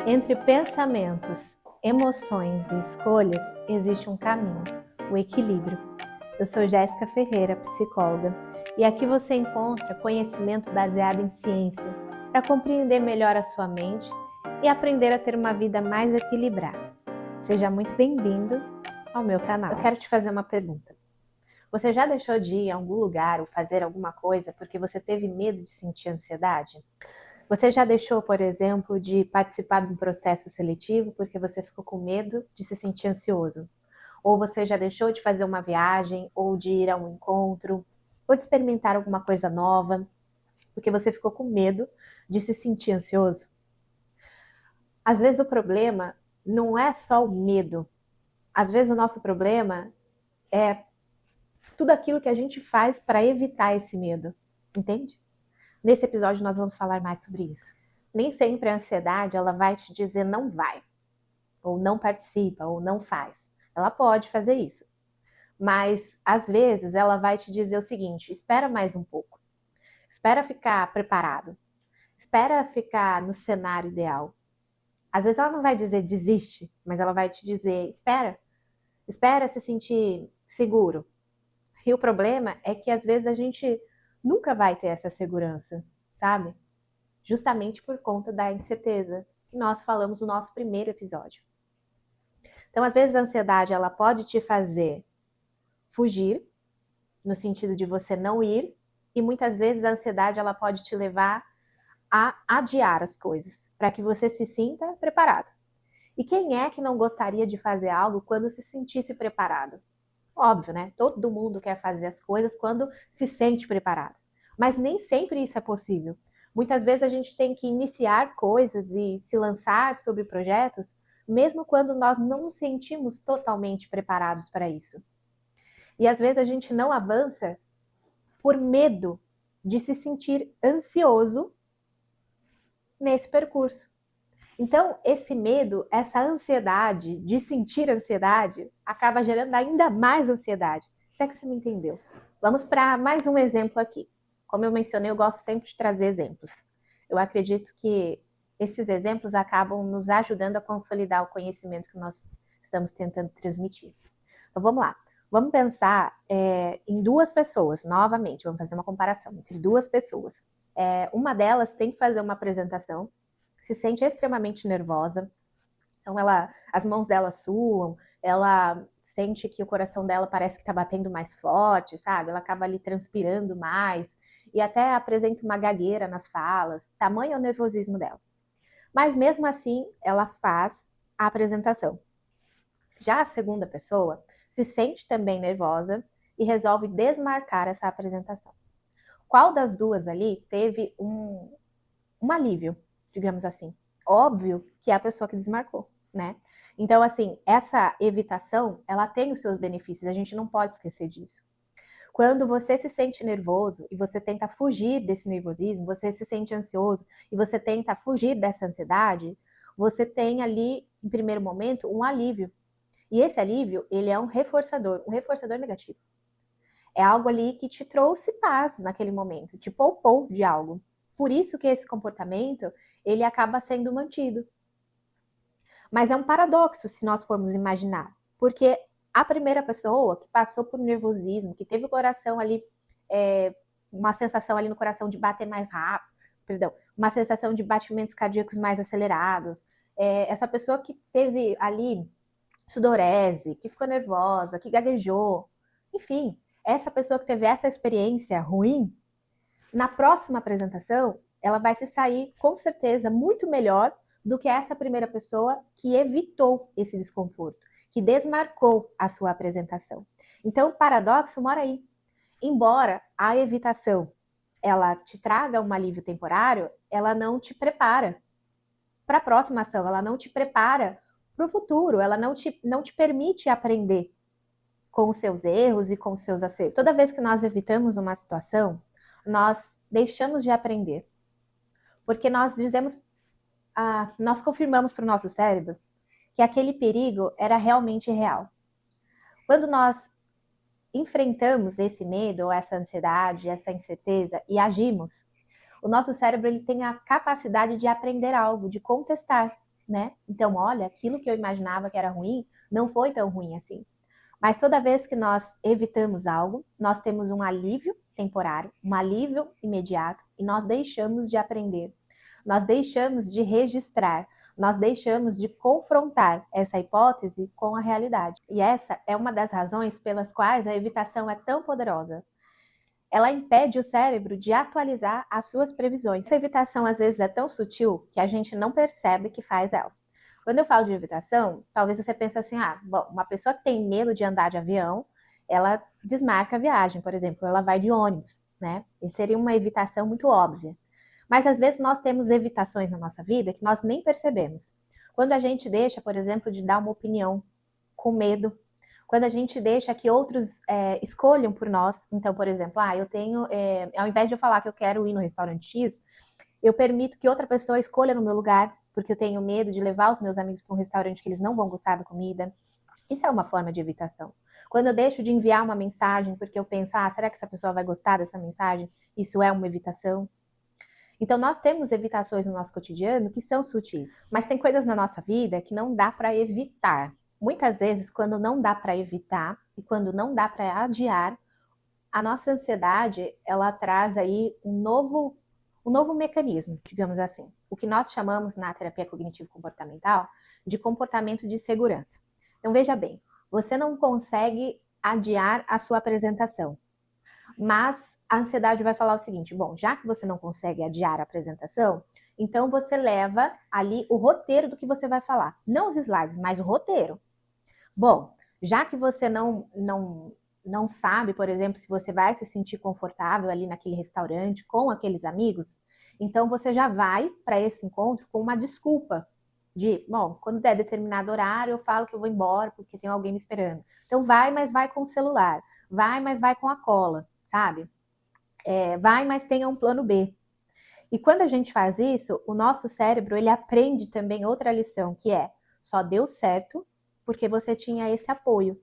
Entre pensamentos, emoções e escolhas, existe um caminho, o equilíbrio. Eu sou Jéssica Ferreira, psicóloga, e aqui você encontra conhecimento baseado em ciência para compreender melhor a sua mente e aprender a ter uma vida mais equilibrada. Seja muito bem-vindo ao meu canal. Eu quero te fazer uma pergunta. Você já deixou de ir a algum lugar ou fazer alguma coisa porque você teve medo de sentir ansiedade? Você já deixou, por exemplo, de participar de um processo seletivo porque você ficou com medo de se sentir ansioso? Ou você já deixou de fazer uma viagem, ou de ir a um encontro, ou de experimentar alguma coisa nova, porque você ficou com medo de se sentir ansioso? Às vezes o problema não é só o medo. Às vezes o nosso problema é tudo aquilo que a gente faz para evitar esse medo, entende? Nesse episódio nós vamos falar mais sobre isso. Nem sempre a ansiedade ela vai te dizer não vai, ou não participa, ou não faz. Ela pode fazer isso. Mas, às vezes, ela vai te dizer o seguinte: espera mais um pouco. Espera ficar preparado. Espera ficar no cenário ideal. Às vezes ela não vai dizer desiste, mas ela vai te dizer espera. Espera se sentir seguro. E o problema é que, às vezes, a gente nunca vai ter essa segurança, sabe? Justamente por conta da incerteza que nós falamos no nosso primeiro episódio. Então, às vezes, a ansiedade ela pode te fazer fugir, no sentido de você não ir, e muitas vezes a ansiedade ela pode te levar a adiar as coisas, para que você se sinta preparado. E quem é que não gostaria de fazer algo quando se sentisse preparado? Óbvio, né? Todo mundo quer fazer as coisas quando se sente preparado. Mas nem sempre isso é possível. Muitas vezes a gente tem que iniciar coisas e se lançar sobre projetos, mesmo quando nós não nos sentimos totalmente preparados para isso. E às vezes a gente não avança por medo de se sentir ansioso nesse percurso. Então, esse medo, essa ansiedade de sentir ansiedade, acaba gerando ainda mais ansiedade. Se é que você me entendeu? Vamos para mais um exemplo aqui. Como eu mencionei, eu gosto sempre de trazer exemplos. Eu acredito que esses exemplos acabam nos ajudando a consolidar o conhecimento que nós estamos tentando transmitir. Então, vamos lá. Vamos pensar em duas pessoas, novamente. Vamos fazer uma comparação entre duas pessoas. Uma delas tem que fazer uma apresentação, se sente extremamente nervosa, então as mãos dela suam, ela sente que o coração dela parece que está batendo mais forte, sabe? Ela acaba ali transpirando mais e até apresenta uma gagueira nas falas, tamanho é o nervosismo dela. Mas mesmo assim, ela faz a apresentação. Já a segunda pessoa se sente também nervosa e resolve desmarcar essa apresentação. Qual das duas ali teve um alívio, digamos assim? Óbvio que é a pessoa que desmarcou, né? Então, assim, essa evitação, ela tem os seus benefícios, a gente não pode esquecer disso. Quando você se sente nervoso e você tenta fugir desse nervosismo, você se sente ansioso e você tenta fugir dessa ansiedade, você tem ali, em primeiro momento, um alívio. E esse alívio, ele é um reforçador negativo. É algo ali que te trouxe paz naquele momento, te poupou de algo. Por isso que esse comportamento, ele acaba sendo mantido. Mas é um paradoxo se nós formos imaginar, porque a primeira pessoa que passou por nervosismo, que teve o coração ali, uma sensação ali no coração de bater mais rápido, uma sensação de batimentos cardíacos mais acelerados, essa pessoa que teve ali sudorese, que ficou nervosa, que gaguejou, enfim, essa pessoa que teve essa experiência ruim, na próxima apresentação, ela vai se sair, com certeza, muito melhor do que essa primeira pessoa que evitou esse desconforto, que desmarcou a sua apresentação. Então, o paradoxo mora aí. Embora a evitação ela te traga um alívio temporário, ela não te prepara para a próxima ação, ela não te prepara para o futuro, ela não te permite aprender com os seus erros e com os seus acertos. Toda vez que nós evitamos uma situação, nós deixamos de aprender. Porque nós nós confirmamos para o nosso cérebro que aquele perigo era realmente real. Quando nós enfrentamos esse medo, ou essa ansiedade, essa incerteza e agimos, o nosso cérebro ele tem a capacidade de aprender algo, de contestar, né? Então, olha, aquilo que eu imaginava que era ruim, não foi tão ruim assim. Mas toda vez que nós evitamos algo, nós temos um alívio temporário, um alívio imediato, e nós deixamos de aprender, nós deixamos de registrar, nós deixamos de confrontar essa hipótese com a realidade. E essa é uma das razões pelas quais a evitação é tão poderosa. Ela impede o cérebro de atualizar as suas previsões. Essa evitação, às vezes, é tão sutil que a gente não percebe que faz ela. Quando eu falo de evitação, talvez você pense assim, bom, uma pessoa que tem medo de andar de avião, ela desmarca a viagem, por exemplo, ela vai de ônibus, né? E seria uma evitação muito óbvia. Mas, às vezes, nós temos evitações na nossa vida que nós nem percebemos. Quando a gente deixa, por exemplo, de dar uma opinião com medo, quando a gente deixa que outros escolham por nós. Então, por exemplo, eu tenho, ao invés de eu falar que eu quero ir no restaurante X, eu permito que outra pessoa escolha no meu lugar, porque eu tenho medo de levar os meus amigos para um restaurante que eles não vão gostar da comida. Isso é uma forma de evitação. Quando eu deixo de enviar uma mensagem porque eu penso, será que essa pessoa vai gostar dessa mensagem? Isso é uma evitação. Então, nós temos evitações no nosso cotidiano que são sutis, mas tem coisas na nossa vida que não dá para evitar. Muitas vezes, quando não dá para evitar e quando não dá para adiar, a nossa ansiedade, ela traz aí um novo mecanismo, digamos assim. O que nós chamamos na terapia cognitivo-comportamental de comportamento de segurança. Então, veja bem, você não consegue adiar a sua apresentação, mas a ansiedade vai falar o seguinte, bom, já que você não consegue adiar a apresentação, então você leva ali o roteiro do que você vai falar. Não os slides, mas o roteiro. Bom, já que você não sabe, por exemplo, se você vai se sentir confortável ali naquele restaurante com aqueles amigos, então você já vai para esse encontro com uma desculpa de, bom, quando der determinado horário eu falo que eu vou embora porque tem alguém me esperando. Então vai, mas vai com o celular. Vai, mas vai com a cola, sabe? Vai, mas tenha um plano B. E quando a gente faz isso, o nosso cérebro, ele aprende também outra lição, que é, só deu certo porque você tinha esse apoio.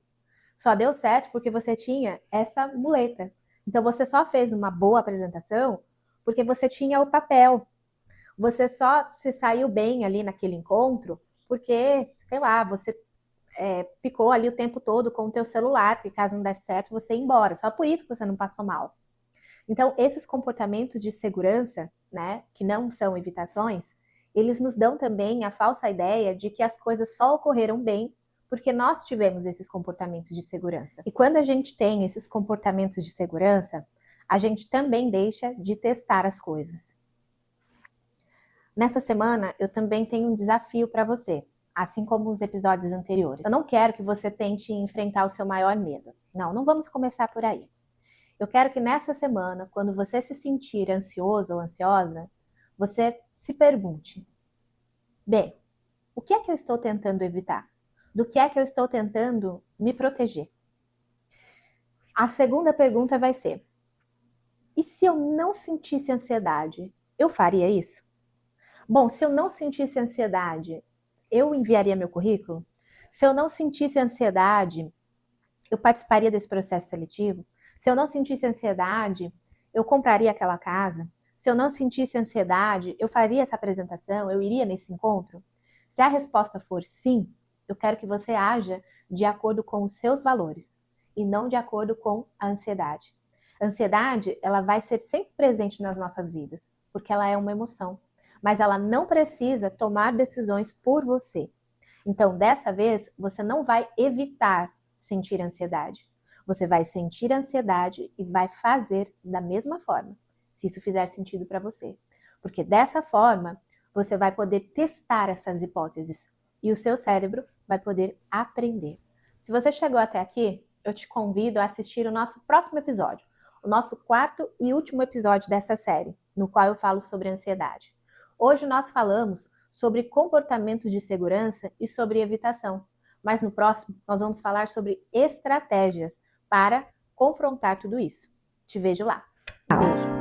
Só deu certo porque você tinha essa muleta. Então, você só fez uma boa apresentação porque você tinha o papel. Você só se saiu bem ali naquele encontro porque, sei lá, você ficou ali o tempo todo com o teu celular, porque caso não desse certo, você ia embora. Só por isso que você não passou mal. Então, esses comportamentos de segurança, né, que não são evitações, eles nos dão também a falsa ideia de que as coisas só ocorreram bem porque nós tivemos esses comportamentos de segurança. E quando a gente tem esses comportamentos de segurança, a gente também deixa de testar as coisas. Nessa semana, eu também tenho um desafio para você, assim como os episódios anteriores. Eu não quero que você tente enfrentar o seu maior medo. Não vamos começar por aí. Eu quero que nessa semana, quando você se sentir ansioso ou ansiosa, você se pergunte: bem, o que é que eu estou tentando evitar? Do que é que eu estou tentando me proteger? A segunda pergunta vai ser: e se eu não sentisse ansiedade, eu faria isso? Bom, se eu não sentisse ansiedade, eu enviaria meu currículo? Se eu não sentisse ansiedade, eu participaria desse processo seletivo? Se eu não sentisse ansiedade, eu compraria aquela casa? Se eu não sentisse ansiedade, eu faria essa apresentação? Eu iria nesse encontro? Se a resposta for sim, eu quero que você haja de acordo com os seus valores e não de acordo com a ansiedade. A ansiedade, ela vai ser sempre presente nas nossas vidas, porque ela é uma emoção, mas ela não precisa tomar decisões por você. Então, dessa vez, você não vai evitar sentir ansiedade. Você vai sentir ansiedade e vai fazer da mesma forma, se isso fizer sentido para você. Porque dessa forma, você vai poder testar essas hipóteses e o seu cérebro vai poder aprender. Se você chegou até aqui, eu te convido a assistir o nosso próximo episódio, o nosso quarto e último episódio dessa série, no qual eu falo sobre ansiedade. Hoje nós falamos sobre comportamentos de segurança e sobre evitação. Mas no próximo, nós vamos falar sobre estratégias para confrontar tudo isso. Te vejo lá. Um beijo.